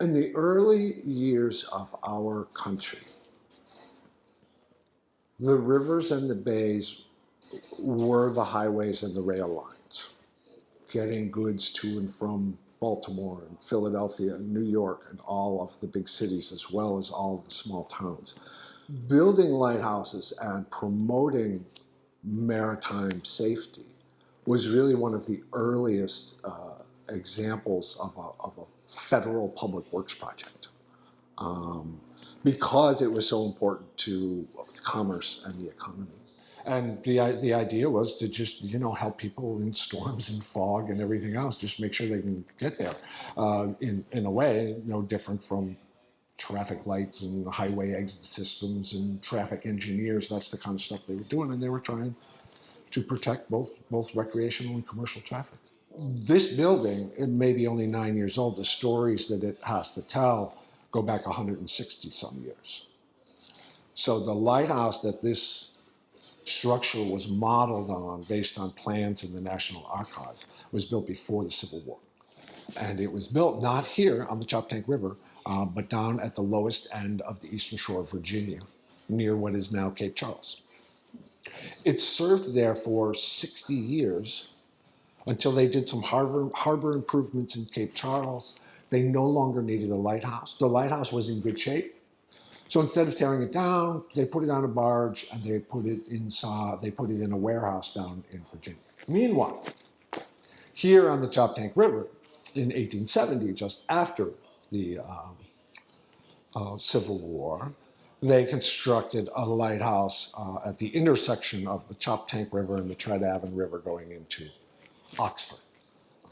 In the early years of our country, the rivers and the bays were the highways and the rail lines, getting goods to and from Baltimore and Philadelphia and New York and all of the big cities, as well as all of the small towns. Building lighthouses and promoting maritime safety was really one of the earliest examples of a federal public works project, because it was so important to commerce and the economy. And the idea was to just, help people in storms and fog and everything else, just make sure they can get there in a way no different from traffic lights and highway exit systems and traffic engineers. That's the kind of stuff they were doing, and they were trying to protect both recreational and commercial traffic. This building, it may be only 9 years old. The stories that it has to tell go back 160 some years. So the lighthouse that this structure was modeled on, based on plans in the National Archives, was built before the Civil War. And it was built not here on the Choptank River, but down at the lowest end of the eastern shore of Virginia, near what is now Cape Charles. It served there for 60 years until they did some harbor improvements in Cape Charles. They no longer needed a lighthouse. The lighthouse was in good shape. So instead of tearing it down, they put it on a barge and they put it in a warehouse down in Virginia. Meanwhile, here on the Choptank River in 1870, just after the Civil War, they constructed a lighthouse at the intersection of the Choptank River and the Tredaven River going into Oxford.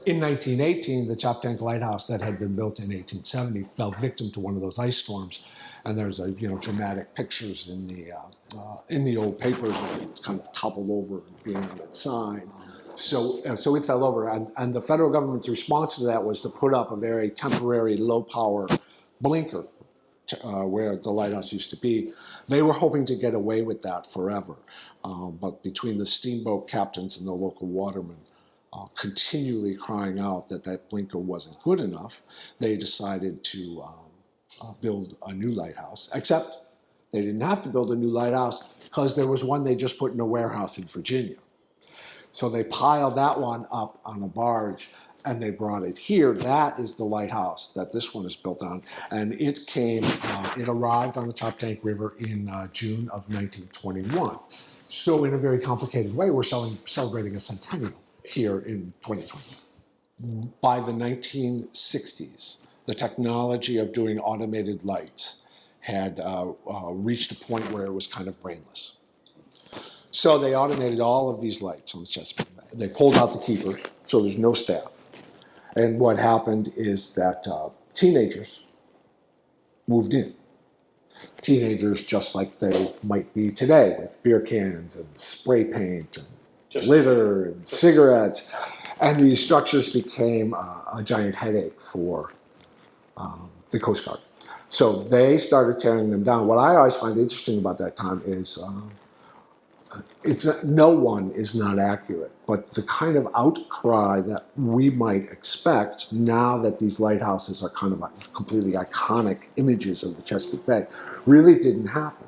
In 1918, the Choptank Lighthouse that had been built in 1870 fell victim to one of those ice storms, and there's dramatic pictures in the old papers of it kind of toppled over and being on its side. So it fell over, and the federal government's response to that was to put up a very temporary low-power blinker where the lighthouse used to be. They were hoping to get away with that forever, but between the steamboat captains and the local watermen continually crying out that that blinker wasn't good enough, they decided to build a new lighthouse, except they didn't have to build a new lighthouse because there was one they just put in a warehouse in Virginia. So they piled that one up on a barge and they brought it here. That is the lighthouse that this one is built on. And it arrived on the Choptank River in June of 1921. So in a very complicated way, we're celebrating a centennial here in 2020. By the 1960s, the technology of doing automated lights had reached a point where it was kind of brainless. So they automated all of these lights on the Chesapeake Bay. They pulled out the keepers, so there's no staff. And what happened is that teenagers moved in. Teenagers just like they might be today, with beer cans and spray paint and litter and cigarettes. And these structures became a giant headache for the Coast Guard. So they started tearing them down. What I always find interesting about that time is no one is not accurate, but the kind of outcry that we might expect now that these lighthouses are kind of completely iconic images of the Chesapeake Bay really didn't happen.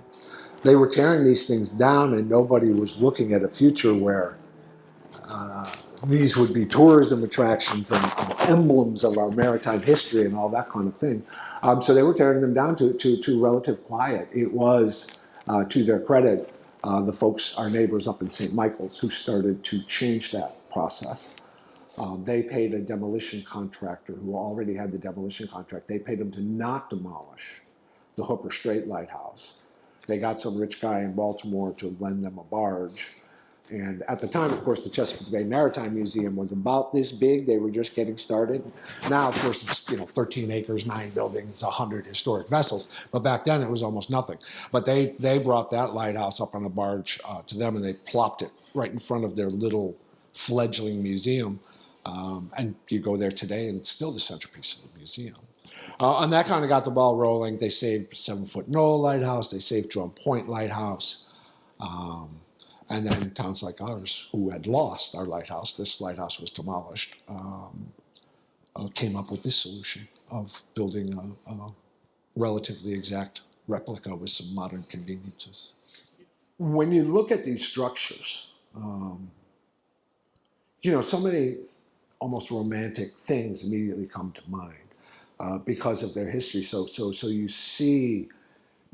They were tearing these things down and nobody was looking at a future where these would be tourism attractions and emblems of our maritime history and all that kind of thing. So they were tearing them down to relative quiet. It was, to their credit, the folks, our neighbors up in St. Michael's, who started to change that process. They paid a demolition contractor who already had the demolition contract. They paid him to not demolish the Hooper Strait Lighthouse. They got some rich guy in Baltimore to lend them a barge. And at the time, of course, the Chesapeake Bay Maritime Museum was about this big. They were just getting started. Now, of course, it's 13 acres, 9 buildings, 100 historic vessels. But back then, it was almost nothing. But they brought that lighthouse up on a barge to them, and they plopped it right in front of their little fledgling museum. And you go there today, and it's still the centerpiece of the museum. And that kind of got the ball rolling. They saved 7-Foot Knoll Lighthouse. They saved Drum Point Lighthouse. And then towns like ours, who had lost our lighthouse, this lighthouse was demolished, came up with this solution. of building a relatively exact replica with some modern conveniences. When you look at these structures, so many almost romantic things immediately come to mind because of their history. So you see,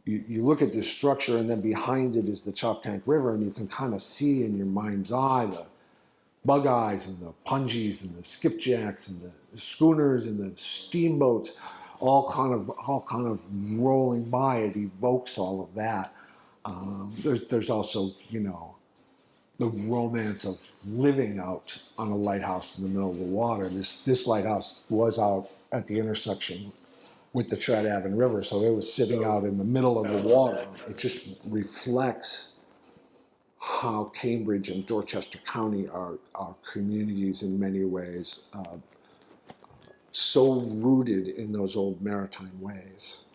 you look at this structure, and then behind it is the Choptank River, and you can kind of see in your mind's eye the bug eyes and the pungies and the skipjacks and the schooners and the steamboats, all kind of rolling by. It evokes all of that. There's also, the romance of living out on a lighthouse in the middle of the water. This lighthouse was out at the intersection with the Chesapeake River, so it was sitting out in the middle of the water. It just reflects how Cambridge and Dorchester County are communities in many ways, so rooted in those old maritime ways.